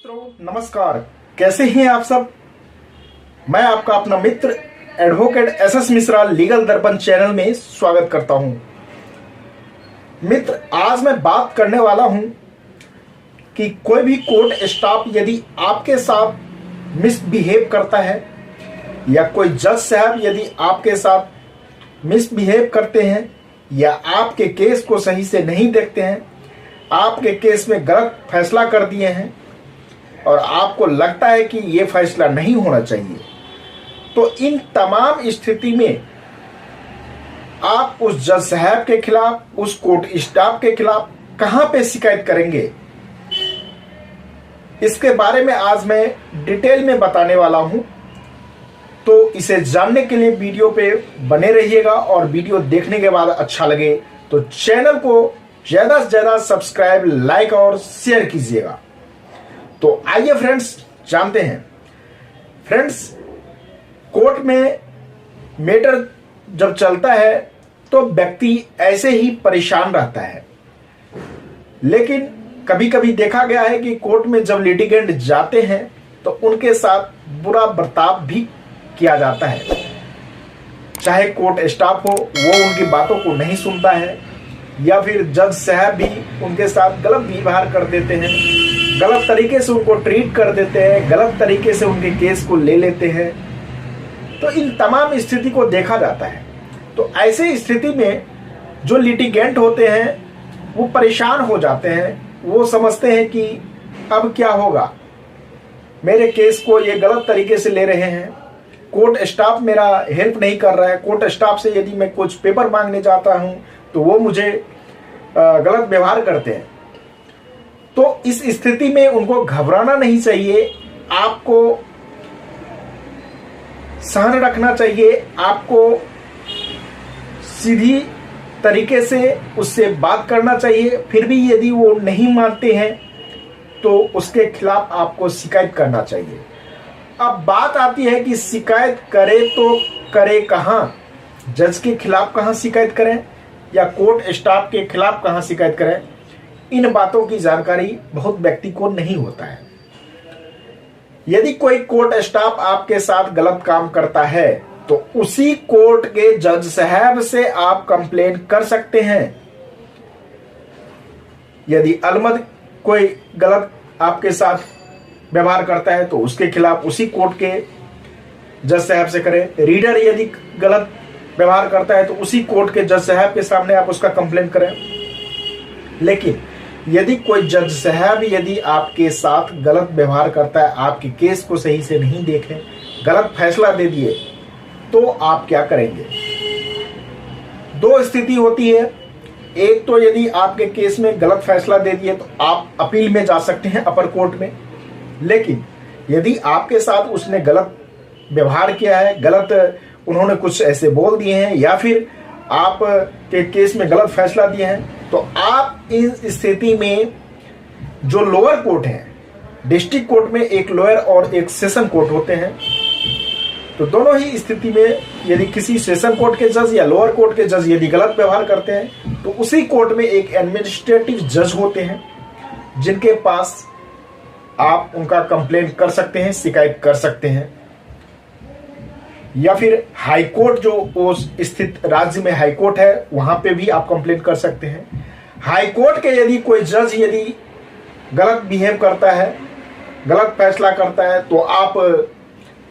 मित्रों नमस्कार, कैसे हैं आप सब। मैं आपका अपना मित्र एडवोकेट एसएस मिश्रा लीगल दर्पण चैनल में स्वागत करता हूं। मित्र, आज मैं बात करने वाला हूं कि कोई भी कोर्ट स्टाफ यदि आपके साथ मिसबिहेव करता है या कोई जज साहब यदि आपके साथ मिसबिहेव करते हैं या आपके केस को सही से नहीं देखते हैं, आपके केस में गलत फैसला कर दिए हैं और आपको लगता है कि ये फैसला नहीं होना चाहिए, तो इन तमाम स्थिति में आप उस जज साहब के खिलाफ, उस कोर्ट स्टाफ के खिलाफ कहां पे शिकायत करेंगे, इसके बारे में आज मैं डिटेल में बताने वाला हूं। तो इसे जानने के लिए वीडियो पे बने रहिएगा और वीडियो देखने के बाद अच्छा लगे तो चैनल को ज्यादा से ज्यादा सब्सक्राइब, लाइक और शेयर कीजिएगा। तो आइए फ्रेंड्स जानते हैं। फ्रेंड्स, कोर्ट में मैटर जब चलता है तो व्यक्ति ऐसे ही परेशान रहता है, लेकिन कभी कभी देखा गया है कि कोर्ट में जब लिटिगेंट जाते हैं तो उनके साथ बुरा बर्ताव भी किया जाता है। चाहे कोर्ट स्टाफ हो, वो उनकी बातों को नहीं सुनता है, या फिर जज साहब भी उनके साथ गलत व्यवहार कर देते हैं, गलत तरीके से उनको ट्रीट कर देते हैं, गलत तरीके से उनके केस को ले लेते हैं। तो इन तमाम स्थिति को देखा जाता है। तो ऐसे स्थिति में जो लिटिगेंट होते हैं वो परेशान हो जाते हैं। वो समझते हैं कि अब क्या होगा, मेरे केस को ये गलत तरीके से ले रहे हैं, कोर्ट स्टाफ मेरा हेल्प नहीं कर रहा है, कोर्ट स्टाफ से यदि मैं कुछ पेपर मांगने जाता हूं तो वो मुझे गलत व्यवहार करते हैं। तो इस स्थिति में उनको घबराना नहीं चाहिए, आपको सहन रखना चाहिए, आपको सीधी तरीके से उससे बात करना चाहिए। फिर भी यदि वो नहीं मानते हैं तो उसके खिलाफ आपको शिकायत करना चाहिए। अब बात आती है कि शिकायत करे तो करे कहां, जज के खिलाफ कहां शिकायत करें या कोर्ट स्टाफ के खिलाफ कहां शिकायत करें। इन बातों की जानकारी बहुत व्यक्ति को नहीं होता है। यदि कोई कोर्ट स्टाफ आपके साथ गलत काम करता है तो उसी कोर्ट के जज साहब से आप कंप्लेन कर सकते हैं। यदि अलमद कोई गलत आपके साथ व्यवहार करता है तो उसके खिलाफ उसी कोर्ट के जज साहब से करें। रीडर यदि गलत व्यवहार करता है तो उसी कोर्ट के जज साहब के सामने आप उसका कंप्लेन करें। लेकिन यदि कोई जज साहब यदि आपके साथ गलत व्यवहार करता है, आपके केस को सही से नहीं देखे, गलत फैसला दे दिए, तो आप क्या करेंगे। दो स्थिति होती है। एक तो यदि आपके केस में गलत फैसला दे दिए तो आप अपील में जा सकते हैं अपर कोर्ट में। लेकिन यदि आपके साथ उसने गलत व्यवहार किया है, गलत उन्होंने कुछ ऐसे बोल दिए हैं या फिर आप के केस में गलत फैसला दिए हैं, तो आप इस स्थिति में जो लोअर कोर्ट है, डिस्ट्रिक्ट कोर्ट में एक लोअर और एक सेशन कोर्ट होते हैं, तो दोनों ही स्थिति में यदि किसी सेशन कोर्ट के जज या लोअर कोर्ट के जज यदि गलत व्यवहार करते हैं तो उसी कोर्ट में एक एडमिनिस्ट्रेटिव जज होते हैं जिनके पास आप उनका कंप्लेन कर सकते हैं, शिकायत कर सकते हैं। या फिर हाई कोर्ट जो उस स्थित राज्य में हाई कोर्ट है वहां पे भी आप कंप्लेन कर सकते हैं। हाई कोर्ट के यदि कोई जज यदि गलत बिहेव करता है, गलत फैसला करता है, तो आप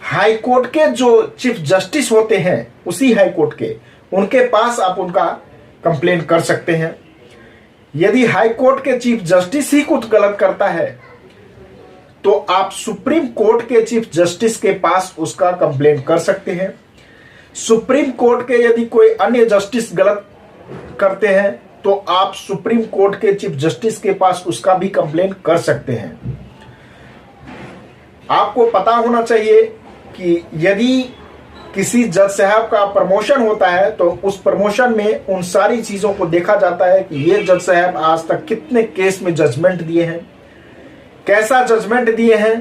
हाई कोर्ट के जो चीफ जस्टिस होते हैं उसी हाई कोर्ट के, उनके पास आप उनका कंप्लेन कर सकते हैं। यदि हाई कोर्ट के चीफ जस्टिस ही कुछ गलत करता है तो आप सुप्रीम कोर्ट के चीफ जस्टिस के पास उसका कंप्लेन कर सकते हैं। सुप्रीम कोर्ट के यदि कोई अन्य जस्टिस गलत करते हैं तो आप सुप्रीम कोर्ट के चीफ जस्टिस के पास उसका भी कंप्लेन कर सकते हैं। आपको पता होना चाहिए कि यदि किसी जज साहब का प्रमोशन होता है तो उस प्रमोशन में उन सारी चीजों को देखा जाता है कि ये जज साहब आज तक कितने केस में जजमेंट दिए हैं, कैसा जजमेंट दिए हैं,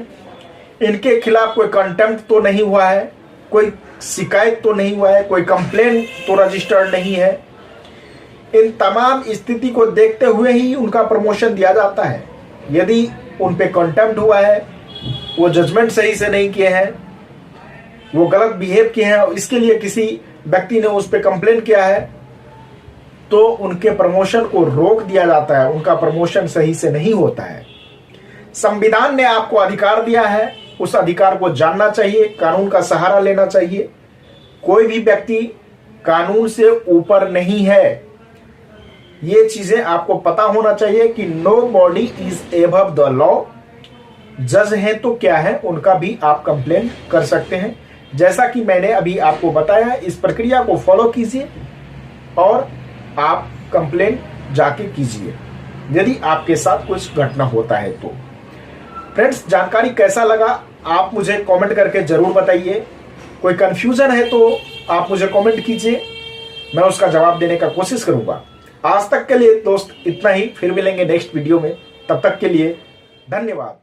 इनके खिलाफ कोई कंटेम्प्ट तो नहीं हुआ है, कोई शिकायत तो नहीं हुआ है, कोई कंप्लेन तो रजिस्टर्ड नहीं है। इन तमाम स्थिति को देखते हुए ही उनका प्रमोशन दिया जाता है। यदि उन पे कंटेम्प्ट हुआ है, वो जजमेंट सही से नहीं किए हैं, वो गलत बिहेव किए हैं और इसके लिए किसी व्यक्ति ने उस पर कंप्लेन किया है, तो उनके प्रमोशन को रोक दिया जाता है, उनका प्रमोशन सही से नहीं होता है। संविधान ने आपको अधिकार दिया है, उस अधिकार को जानना चाहिए, कानून का सहारा लेना चाहिए। कोई भी व्यक्ति कानून से ऊपर नहीं है, ये चीजें आपको पता होना चाहिए कि no body is above the law. जज हैं तो क्या है, उनका भी आप कंप्लेन कर सकते हैं। जैसा कि मैंने अभी आपको बताया, इस प्रक्रिया को फॉलो कीजिए और आप कंप्लेन जाके कीजिए यदि आपके साथ कुछ घटना होता है तो। फ्रेंड्स, जानकारी कैसा लगा आप मुझे कमेंट करके जरूर बताइए। कोई कंफ्यूजन है तो आप मुझे कमेंट कीजिए, मैं उसका जवाब देने का कोशिश करूंगा। आज तक के लिए दोस्त इतना ही, फिर मिलेंगे नेक्स्ट वीडियो में। तब तक के लिए धन्यवाद।